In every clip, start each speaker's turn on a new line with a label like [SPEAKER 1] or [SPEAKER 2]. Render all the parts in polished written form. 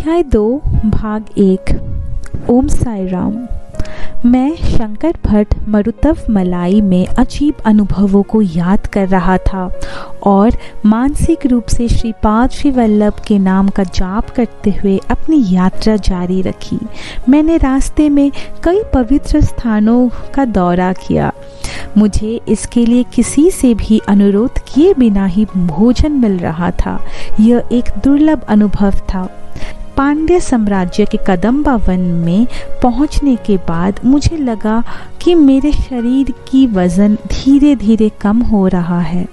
[SPEAKER 1] अध्याय 2 भाग 1। ओम साई राम। मैं शंकर भट्ट मरुतव मलाई में अजीब अनुभवों को याद कर रहा था और मानसिक रूप से श्रीपाद श्री वल्लभ के नाम का जाप करते हुए अपनी यात्रा जारी रखी। मैंने रास्ते में कई पवित्र स्थानों का दौरा किया। मुझे इसके लिए किसी से भी अनुरोध किए बिना ही भोजन मिल रहा था। यह एक दुर्लभ अनुभव था। पांड्य साम्राज्य के कदम्बा वन में पहुंचने के बाद मुझे लगा कि मेरे शरीर की वजन धीरे धीरे कम हो रहा है।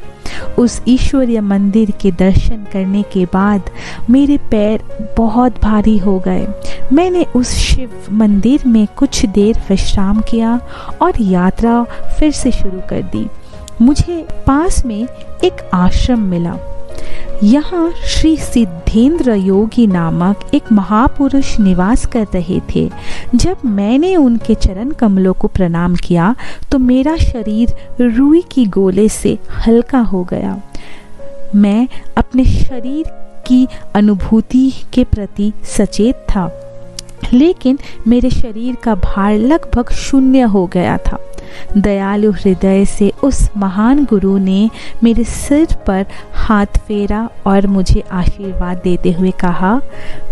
[SPEAKER 1] उस ईश्वरीय मंदिर के दर्शन करने के बाद मेरे पैर बहुत भारी हो गए। मैंने उस शिव मंदिर में कुछ देर विश्राम किया और यात्रा फिर से शुरू कर दी। मुझे पास में एक आश्रम मिला। यहाँ श्री सिद्धेंद्र योगी नामक एक महापुरुष निवास कर रहे थे। जब मैंने उनके चरण कमलों को प्रणाम किया तो मेरा शरीर रुई की गोले से हल्का हो गया। मैं अपने शरीर की अनुभूति के प्रति सचेत था, लेकिन मेरे शरीर का भार लगभग शून्य हो गया था। दयालु हृदय से उस महान गुरु ने मेरे सिर पर हाथ फेरा और मुझे आशीर्वाद देते हुए कहा,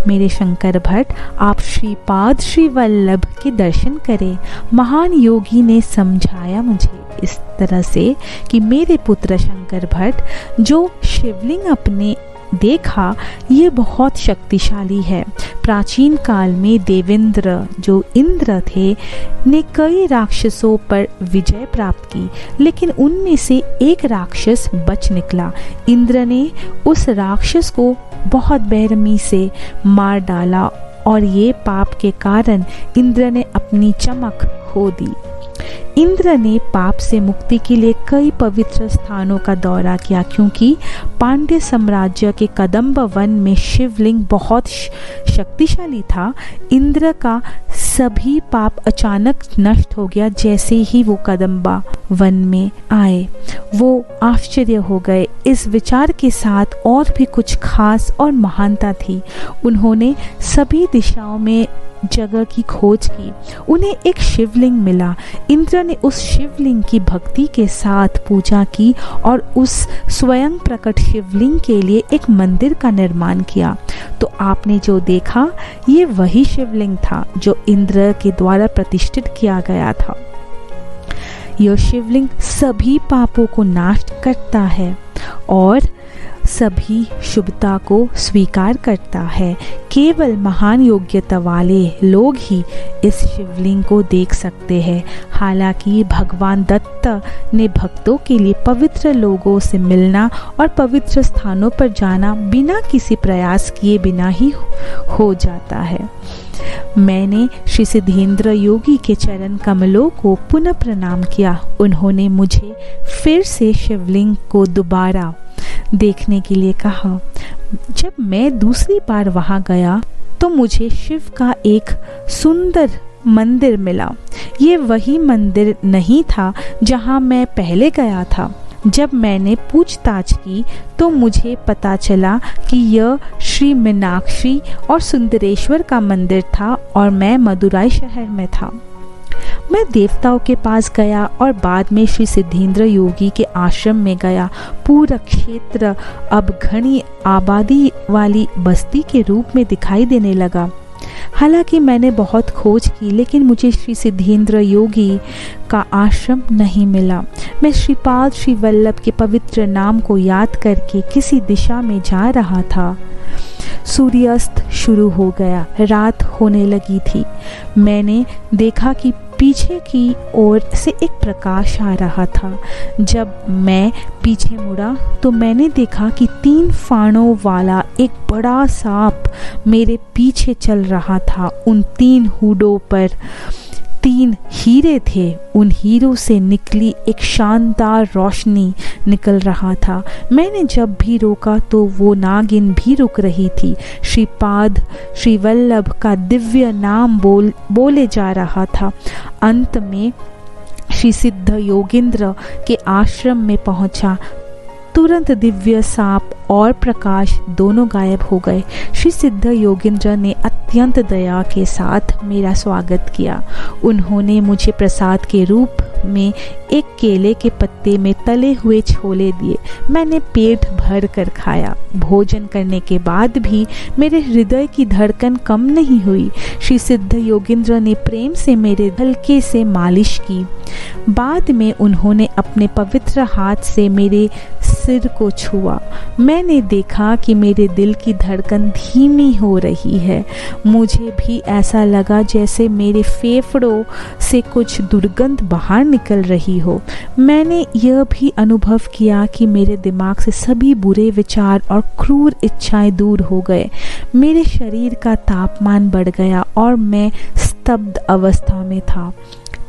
[SPEAKER 1] मेरे शंकर भट्ट, आप श्रीपाद श्री वल्लभ के दर्शन करें। महान योगी ने समझाया मुझे इस तरह से कि मेरे पुत्र शंकर भट्ट, जो शिवलिंग अपने देखा ये बहुत शक्तिशाली है। प्राचीन काल में देवेंद्र, जो इंद्र थे, ने कई राक्षसों पर विजय प्राप्त की, लेकिन उनमें से एक राक्षस बच निकला। इंद्र ने उस राक्षस को बहुत बेरहमी से मार डाला और ये पाप के कारण इंद्र ने अपनी चमक खो दी। इंद्र ने पाप से मुक्ति के लिए कई पवित्र स्थानों का दौरा किया, क्योंकि पांड्य साम्राज्य के कदम्ब वन में शिवलिंग बहुत शक्तिशाली था। इंद्र का सभी पाप अचानक नष्ट हो गया जैसे ही वो कदम्बा वन में आए। वो आश्चर्य हो गए। इस विचार के साथ और भी कुछ खास और महानता थी। उन्होंने सभी दिशाओं में जगह की खोज की। उन्हें एक शिवलिंग मिला। इंद्र ने उस शिवलिंग की भक्ति के साथ पूजा की और उस स्वयं प्रकट शिवलिंग के लिए एक मंदिर का निर्माण किया। तो आपने जो देखा ये वही शिवलिंग था जो इंद्र के द्वारा प्रतिष्ठित किया गया था। यह शिवलिंग सभी पापों को नाश करता है और सभी शुभता को स्वीकार करता है। केवल महान योग्यता वाले लोग ही इस शिवलिंग को देख सकते हैं। हालांकि भगवान दत्त ने भक्तों के लिए पवित्र लोगों से मिलना और पवित्र स्थानों पर जाना बिना किसी प्रयास किए बिना ही हो जाता है। मैंने श्री सिद्धेंद्र योगी के चरण कमलों को पुनः प्रणाम किया। उन्होंने मुझे फिर से शिवलिंग को दोबारा देखने के लिए कहा। जब मैं दूसरी बार वहां गया तो मुझे शिव का एक सुंदर मंदिर मिला। ये वही मंदिर नहीं था जहां मैं पहले गया था। जब मैंने पूछताछ की तो मुझे पता चला कि यह श्री मीनाक्षी और सुंदरेश्वर का मंदिर था और मैं मदुराई शहर में था। मैं देवताओं के पास गया और बाद में श्री सिद्धेंद्र योगी के आश्रम में गया। पूरा क्षेत्र अब घनी आबादी वाली बस्ती के रूप में दिखाई देने लगा। हालांकि मैंने बहुत खोज की, लेकिन मुझे श्री सिद्धेंद्र योगी का आश्रम नहीं मिला। मैं श्रीपाद श्री वल्लभ के पवित्र नाम को याद करके किसी दिशा में जा रहा था। सूर्यास्त शुरू हो गया, रात होने लगी थी। मैंने देखा कि पीछे की ओर से एक प्रकाश आ रहा था। जब मैं पीछे मुड़ा तो मैंने देखा कि 3 फानों वाला एक बड़ा सांप मेरे पीछे चल रहा था। उन 3 हूडों पर 3 हीरे थे। उन हीरों से निकली एक शानदार रोशनी निकल रहा था। मैंने जब भी रोका तो वो नागिन भी रुक रही थी। श्रीपाद श्री वल्लभ का दिव्य नाम बोले जा रहा था। अंत में श्री सिद्ध योगेंद्र के आश्रम में पहुंचा तुरंत दिव्य साप और प्रकाश दोनों गायब हो गए। श्री सिद्ध योगेंद्र ने अत्यंत दया के साथ मेरा स्वागत किया। उन्होंने मुझे प्रसाद के रूप में एक केले के पत्ते में तले हुए छोले दिए। मैंने पेट भर कर खाया। भोजन करने के बाद भी मेरे हृदय की धड़कन कम नहीं हुई। श्री सिद्ध योगेंद्र ने प्रेम से मेरे हल्के से मालिश की। बाद में उन्होंने अपने पवित्र हाथ से मेरे सिर को छुआ। मैंने देखा कि मेरे दिल की धड़कन धीमी हो रही है। मुझे भी ऐसा लगा जैसे मेरे फेफड़ों से कुछ दुर्गंध बाहर निकल रही हो। मैंने यह भी अनुभव किया कि मेरे दिमाग से सभी बुरे विचार और क्रूर इच्छाएं दूर हो गए। मेरे शरीर का तापमान बढ़ गया और मैं स्तब्ध अवस्था में था।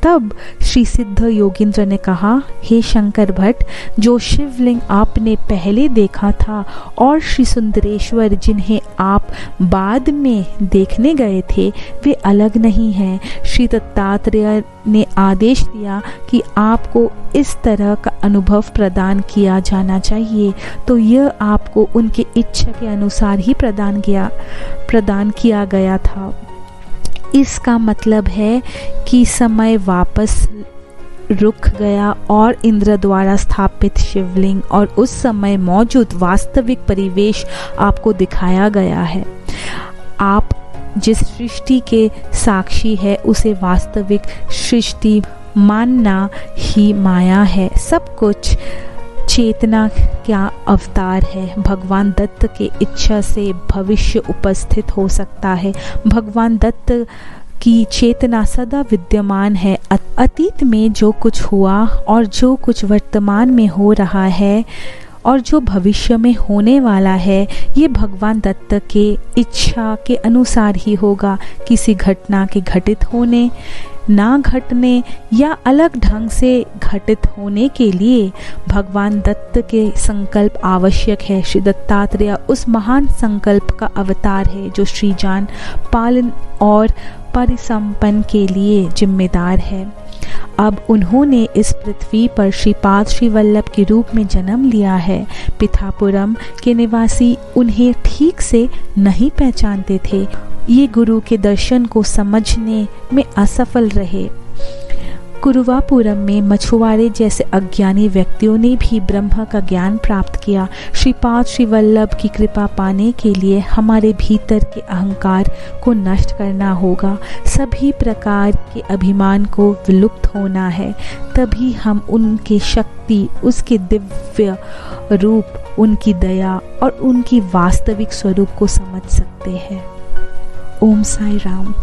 [SPEAKER 1] तब श्री सिद्ध योगेंद्र ने कहा, हे शंकर भट्ट, जो शिवलिंग आपने पहले देखा था और श्री सुंदरेश्वर जिन्हें आप बाद में देखने गए थे, वे अलग नहीं हैं। श्री दत्तात्रेय ने आदेश दिया कि आपको इस तरह का अनुभव प्रदान किया जाना चाहिए, तो यह आपको उनके इच्छा के अनुसार ही प्रदान किया गया था। इसका मतलब है कि समय वापस रुक गया और इंद्र द्वारा स्थापित शिवलिंग और उस समय मौजूद वास्तविक परिवेश आपको दिखाया गया है। आप जिस सृष्टि के साक्षी है उसे वास्तविक सृष्टि मानना ही माया है। सब कुछ चेतना क्या अवतार है। भगवान दत्त के इच्छा से भविष्य उपस्थित हो सकता है। भगवान दत्त की चेतना सदा विद्यमान है। अतीत में जो कुछ हुआ और जो कुछ वर्तमान में हो रहा है और जो भविष्य में होने वाला है, ये भगवान दत्त के इच्छा के अनुसार ही होगा। किसी घटना के घटित होने, ना घटने या अलग ढंग से घटित होने के लिए भगवान दत्त के संकल्प आवश्यक है। श्री दत्तात्रेय उस महान संकल्प का अवतार है जो सृजन, पालन और परिसंपन्न के लिए जिम्मेदार है। अब उन्होंने इस पृथ्वी पर श्रीपाद श्री वल्लभ के रूप में जन्म लिया है। पिथापुरम के निवासी उन्हें ठीक से नहीं पहचानते थे। ये गुरु के दर्शन को समझने में असफल रहे। कुरुवापुरम में मछुआरे जैसे अज्ञानी व्यक्तियों ने भी ब्रह्म का ज्ञान प्राप्त किया। श्रीपाद श्री वल्लभ की कृपा पाने के लिए हमारे भीतर के अहंकार को नष्ट करना होगा। सभी प्रकार के अभिमान को विलुप्त होना है। तभी हम उनकी शक्ति, उसके दिव्य रूप, उनकी दया और उनकी वास्तविक स्वरूप को समझ सकते हैं। ओम साई राम।